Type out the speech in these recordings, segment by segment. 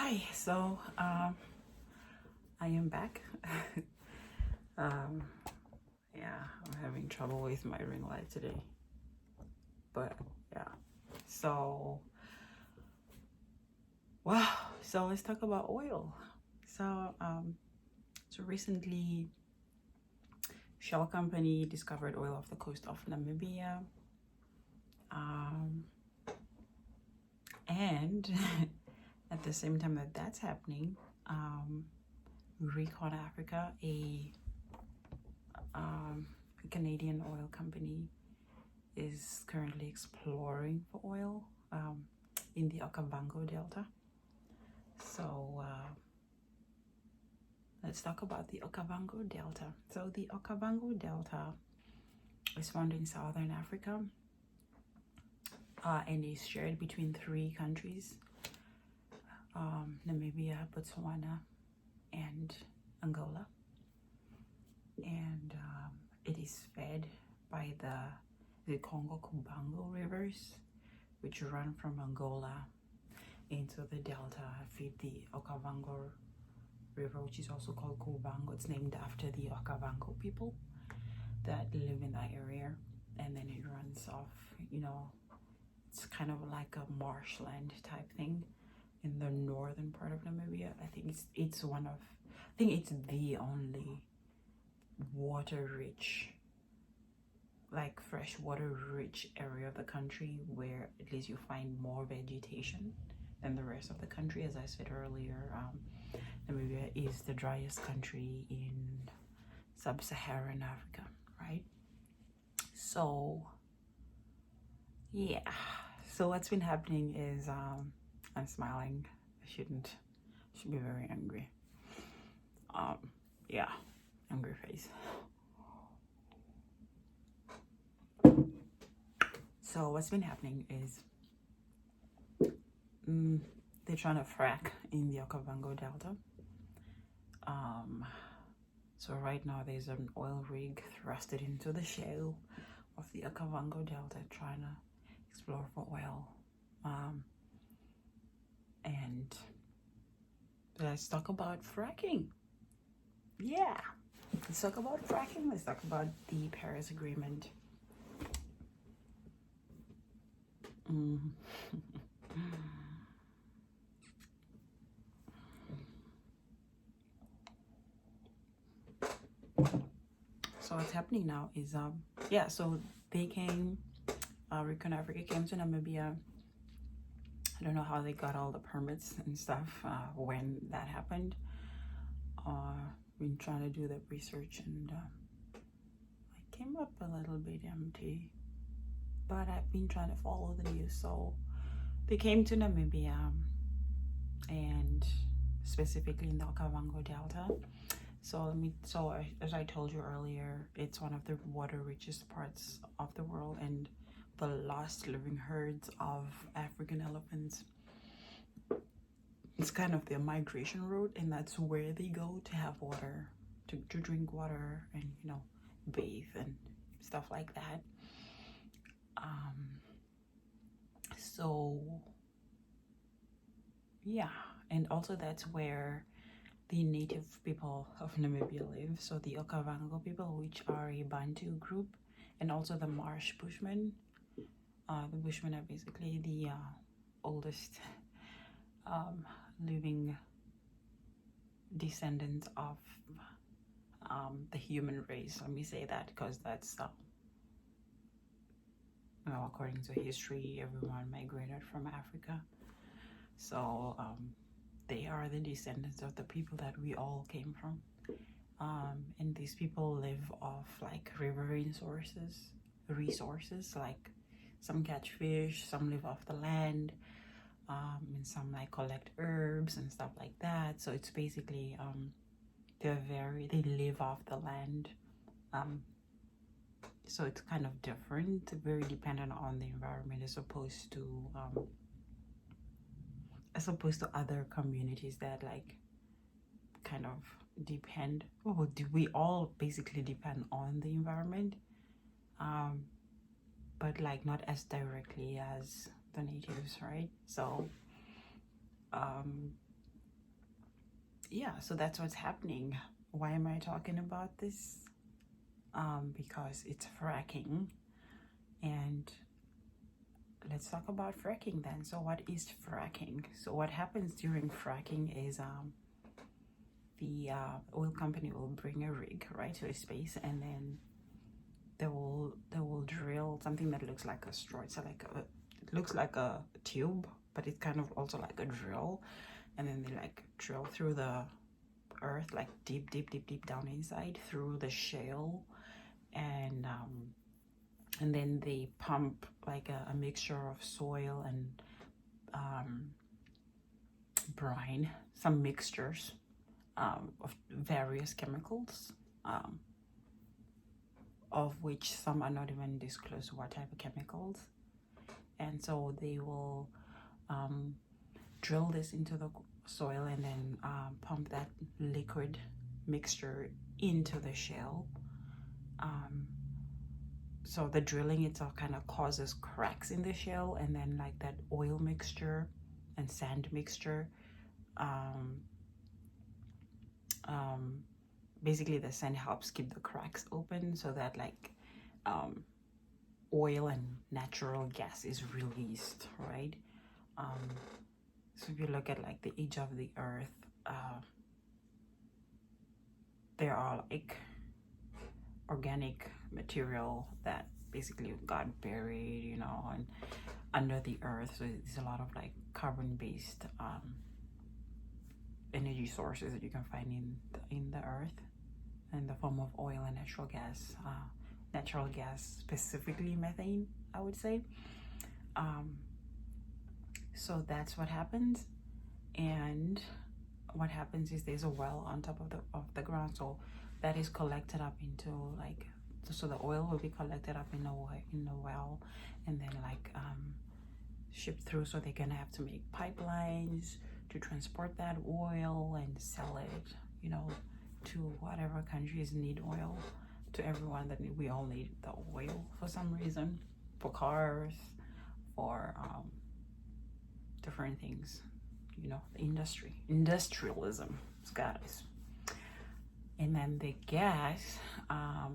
Hi, so I am back. um yeah, I'm having trouble with my ring light today. But yeah. So wow, so let's talk about oil. So recently Shell company discovered oil off the coast of Namibia. And at the same time that that's happening, Recon Africa, a Canadian oil company, is currently exploring for oil in the Okavango Delta. So let's talk about the Okavango Delta. So the Okavango Delta is found in Southern Africa and is shared between three countries, Namibia, Botswana, and Angola. And it is fed by the Congo-Kubango rivers, which run from Angola into the delta, feed the Okavango River, which is also called Kubango. It's named after the Okavango people that live in that area. And then it runs off, it's kind of like a marshland type thing in the northern part of Namibia. I think it's the only water-rich, like freshwater rich area of the country where at least you find more vegetation than the rest of the country. As I said earlier, Namibia is the driest country in sub-Saharan Africa, right? So yeah, so what's been happening is I'm smiling. I should be very angry. Yeah, angry face. So what's been happening is they're trying to frack in the Okavango Delta. So right now there's an oil rig thrusted into the shale of the Okavango Delta trying to explore for oil. And let's talk about fracking. Yeah, let's talk about fracking. Let's talk about the Paris Agreement. So what's happening now is so they came, Recon Africa came to Namibia. I don't know how they got all the permits and stuff when that happened. Been trying to do the research and I came up a little bit empty, but I've been trying to follow the news. So they came to Namibia, and specifically in the Okavango Delta. So as I told you earlier, it's one of the water richest parts of the world and the last living herds of African elephants. It's kind of their migration route, and that's where they go to have water, to drink water and, bathe and stuff like that. So yeah, and also that's where the native people of Namibia live. So the Okavango people, which are a Bantu group, and also the Marsh Bushmen. The Bushmen are basically the oldest living descendants of the human race. Let me say that because that's according to history, everyone migrated from Africa. So they are the descendants of the people that we all came from. And these people live off like river resources, like some catch fish, some live off the land, and some like collect herbs and stuff like that. So it's basically they live off the land. So it's kind of different, very dependent on the environment as opposed to other communities that like kind of depend, we all basically depend on the environment, but like not as directly as the natives, right? So yeah, so that's what's happening. Why am I talking about this? Because it's fracking. And let's talk about fracking then. So what is fracking? So what happens during fracking is the oil company will bring a rig right to a space, and then they will drill something that looks like a straw. It's like it looks like a tube, but it's kind of also like a drill. And then they like drill through the earth, like deep, deep, deep, deep down inside through the shale, and then they pump like a mixture of soil and brine, some mixtures of various chemicals, of which some are not even disclosed what type of chemicals. And so they will drill this into the soil and then pump that liquid mixture into the shale. So the drilling itself kind of causes cracks in the shale, and then like that oil mixture and sand mixture, basically the sand helps keep the cracks open so that like oil and natural gas is released, right? So if you look at like the age of the earth, there are like organic material that basically got buried, and under the earth. So there's a lot of like carbon-based energy sources that you can find in the earth in the form of oil and natural gas, specifically methane, I would say. So that's what happens. And what happens is there's a well on top of the ground, so that is collected up into like, so the oil will be collected up in the well, and then like shipped through. So they're gonna have to make pipelines to transport that oil and sell it, to whatever countries need oil, to everyone that we all need the oil for some reason, for cars, for different things, industrialism, guys. And then the gas, I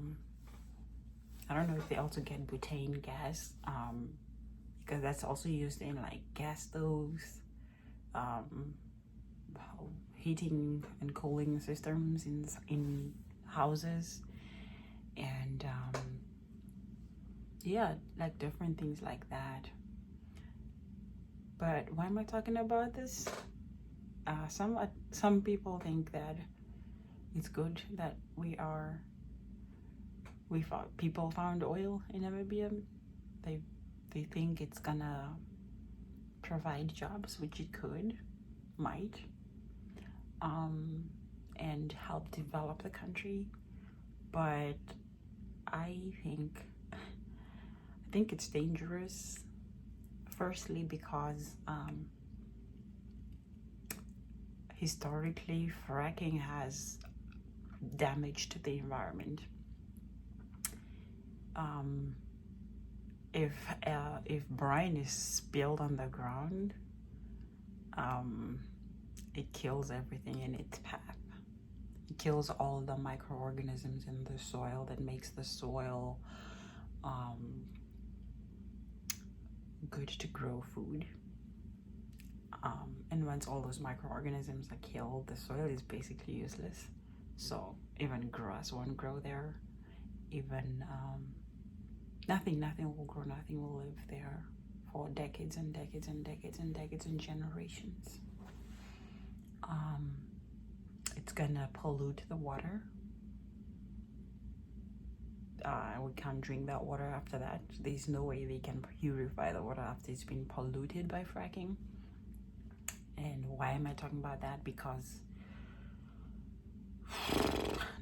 don't know if they also get butane gas, because that's also used in like gas stoves, heating and cooling systems in houses, and yeah, like different things like that. But why am I talking about this? Some people think that it's good that people found oil in Namibia. They think it's gonna provide jobs, which it might, and help develop the country. But I think it's dangerous. Firstly, because historically fracking has damaged the environment. If brine is spilled on the ground, it kills everything in its path. It kills all the microorganisms in the soil that makes the soil good to grow food. And once all those microorganisms are killed, the soil is basically useless. So even grass won't grow there. Even nothing will grow, nothing will live there for decades and decades and decades and decades and generations. It's gonna pollute the water. We can't drink that water after that. There's no way they can purify the water after it's been polluted by fracking. And why am I talking about that? Because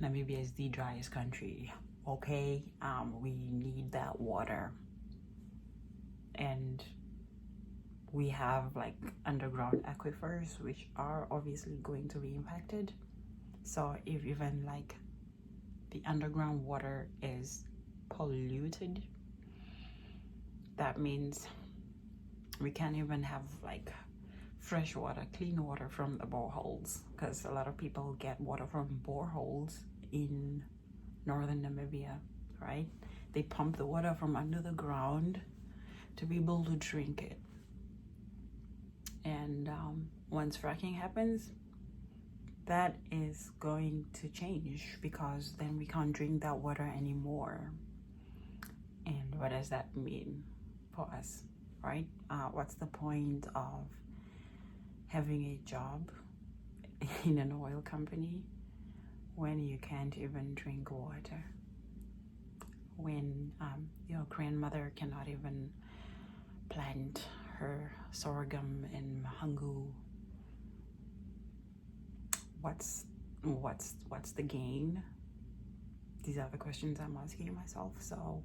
Namibia is the driest country, okay? We need that water. And we have like underground aquifers, which are obviously going to be impacted. So if even like the underground water is polluted, that means we can't even have like fresh water, clean water from the boreholes, because a lot of people get water from boreholes in northern Namibia, right? They pump the water from under the ground to be able to drink it. And once fracking happens, that is going to change, because then we can't drink that water anymore. And what does that mean for us, right? What's the point of having a job in an oil company when you can't even drink water? When your grandmother cannot even plant her sorghum and mahangu? What's the gain? These are the questions I'm asking myself. So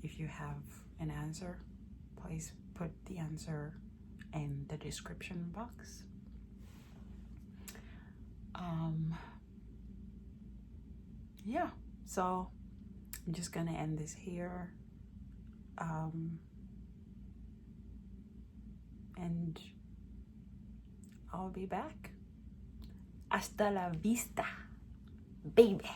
if you have an answer, please put the answer in the description box. Yeah, so I'm just gonna end this here. And I'll be back. Hasta la vista, baby.